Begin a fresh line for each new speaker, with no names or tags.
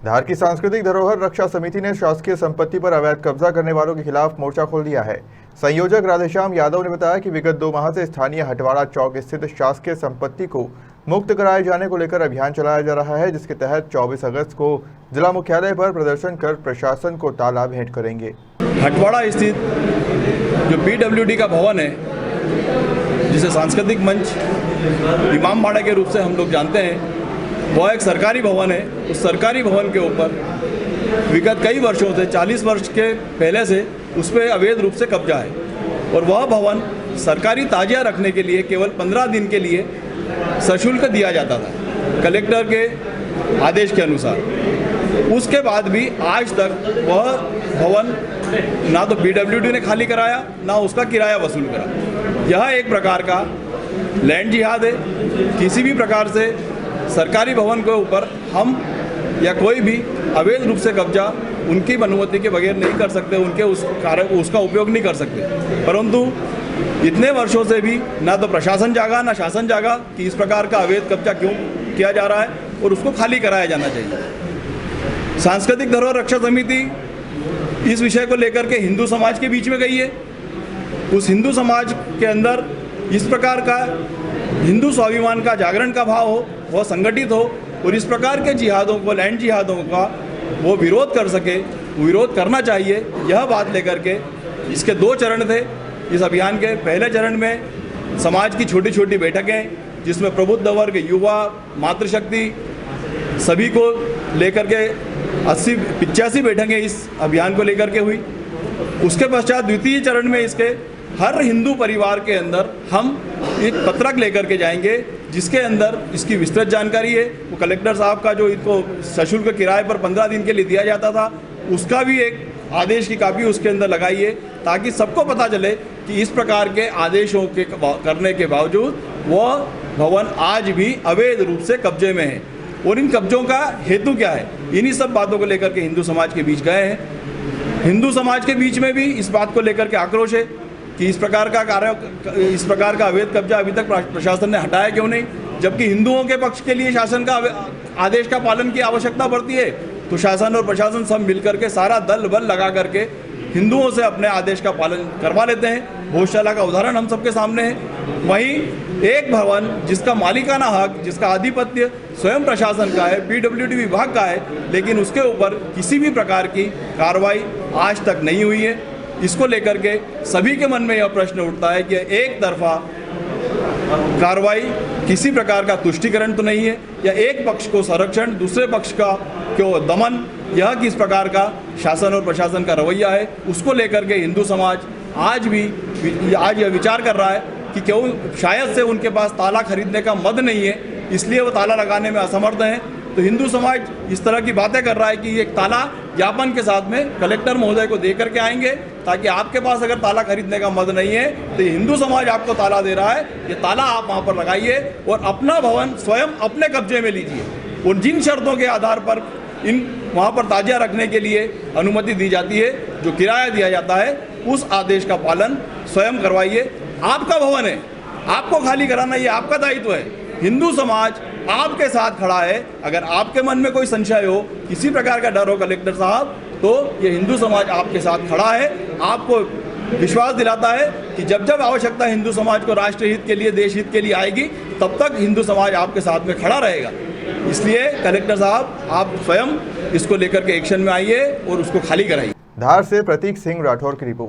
धार की सांस्कृतिक धरोहर रक्षा समिति ने शासकीय संपत्ति पर अवैध कब्जा करने वालों के खिलाफ मोर्चा खोल दिया है। संयोजक राधेश्याम यादव ने बताया कि विगत 2 माह से स्थानीय हटवाड़ा चौक स्थित शासकीय संपत्ति को मुक्त कराए जाने को लेकर अभियान चलाया जा रहा है, जिसके तहत 24 अगस्त को जिला मुख्यालय पर प्रदर्शन कर प्रशासन को ताला भेंट करेंगे।
हटवाड़ा स्थित जो PWD का भवन है, जिसे सांस्कृतिक मंच इमामबाड़ा के रूप से हम लोग जानते हैं, वह एक सरकारी भवन है। उस सरकारी भवन के ऊपर विगत कई वर्षों से 40 वर्ष के पहले से उस पर अवैध रूप से कब्जा है और वह भवन सरकारी ताजिया रखने के लिए केवल 15 दिन के लिए सशुल्क दिया जाता था कलेक्टर के आदेश के अनुसार। उसके बाद भी आज तक वह भवन ना तो PWD ने खाली कराया, ना उसका किराया वसूल करा। यह एक प्रकार का लैंड जिहाद है। किसी भी प्रकार से सरकारी भवन के ऊपर हम या कोई भी अवैध रूप से कब्जा उनकी अनुमति के बगैर नहीं कर सकते, उसका उपयोग नहीं कर सकते। परंतु इतने वर्षों से भी ना तो प्रशासन जागा ना शासन जागा कि इस प्रकार का अवैध कब्जा क्यों किया जा रहा है और उसको खाली कराया जाना चाहिए। सांस्कृतिक धरोहर रक्षा समिति इस विषय को लेकर के हिंदू समाज के बीच में गई है। उस हिंदू समाज के अंदर इस प्रकार का हिंदू स्वाभिमान का जागरण का भाव हो, वह संगठित हो और इस प्रकार के जिहादों को, लैंड जिहादों का वो विरोध कर सके, विरोध करना चाहिए। यह बात लेकर के इसके 2 चरण थे इस अभियान के। पहले चरण में समाज की छोटी छोटी बैठकें, जिसमें प्रबुद्ध वर्ग, युवा, मातृशक्ति सभी को लेकर के 80-85 बैठकें इस अभियान को लेकर के हुई। उसके पश्चात द्वितीय चरण में इसके हर हिंदू परिवार के अंदर हम एक पत्रक लेकर के जाएंगे, जिसके अंदर इसकी विस्तृत जानकारी है। वो कलेक्टर साहब का जो इनको सशुल्क किराए पर 15 दिन के लिए दिया जाता था, उसका भी एक आदेश की कापी उसके अंदर लगाइए, ताकि सबको पता चले कि इस प्रकार के आदेशों के करने के बावजूद वह भवन आज भी अवैध रूप से कब्जे में है और इन कब्जों का हेतु क्या है। इन्हीं सब बातों को लेकर के हिंदू समाज के बीच गए हैं। हिंदू समाज के बीच में भी इस बात को लेकर के आक्रोश है कि इस प्रकार का अवैध कब्जा अभी तक प्रशासन ने हटाया क्यों नहीं, जबकि हिंदुओं के पक्ष के लिए शासन का आदेश का पालन की आवश्यकता पड़ती है। तो शासन और प्रशासन सब मिलकर के सारा दल बल लगा करके हिंदुओं से अपने आदेश का पालन करवा लेते हैं। भोजशाला का उदाहरण हम सबके सामने है। वहीं एक भवन जिसका मालिकाना हक, जिसका आधिपत्य स्वयं प्रशासन का है, PWD विभाग का है, लेकिन उसके ऊपर किसी भी प्रकार की कार्रवाई आज तक नहीं हुई है। इसको लेकर के सभी के मन में यह प्रश्न उठता है कि एक तरफा कार्रवाई किसी प्रकार का तुष्टीकरण तो नहीं है, या एक पक्ष को संरक्षण, दूसरे पक्ष का क्यों दमन, यह किस प्रकार का शासन और प्रशासन का रवैया है। उसको लेकर के हिंदू समाज आज यह विचार कर रहा है कि क्यों शायद से उनके पास ताला खरीदने का मद नहीं है, इसलिए वो ताला लगाने में असमर्थ हैं। तो हिंदू समाज इस तरह की बातें कर रहा है कि एक ताला ज्ञापन के साथ में कलेक्टर महोदय को दे करके आएंगे, ताकि आपके पास अगर ताला खरीदने का मद नहीं है तो हिंदू समाज आपको ताला दे रहा है, ये ताला आप वहाँ पर लगाइए और अपना भवन स्वयं अपने कब्जे में लीजिए। और जिन शर्तों के आधार पर वहाँ पर ताजिया रखने के लिए अनुमति दी जाती है, जो किराया दिया जाता है, उस आदेश का पालन स्वयं करवाइए। आपका भवन है, आपको खाली कराना ये आपका दायित्व है। हिंदू समाज आपके साथ खड़ा है। अगर आपके मन में कोई संशय हो, किसी प्रकार का डर हो कलेक्टर साहब, तो ये हिंदू समाज आपके साथ खड़ा है। आपको विश्वास दिलाता है कि जब जब आवश्यकता हिंदू समाज को राष्ट्र हित के लिए, देश हित के लिए आएगी, तब तक हिंदू समाज आपके साथ में खड़ा रहेगा। इसलिए कलेक्टर साहब, आप स्वयं इसको लेकर के एक्शन में आइए और उसको खाली कराइए।
धार से प्रतीक सिंह राठौर की रिपोर्ट।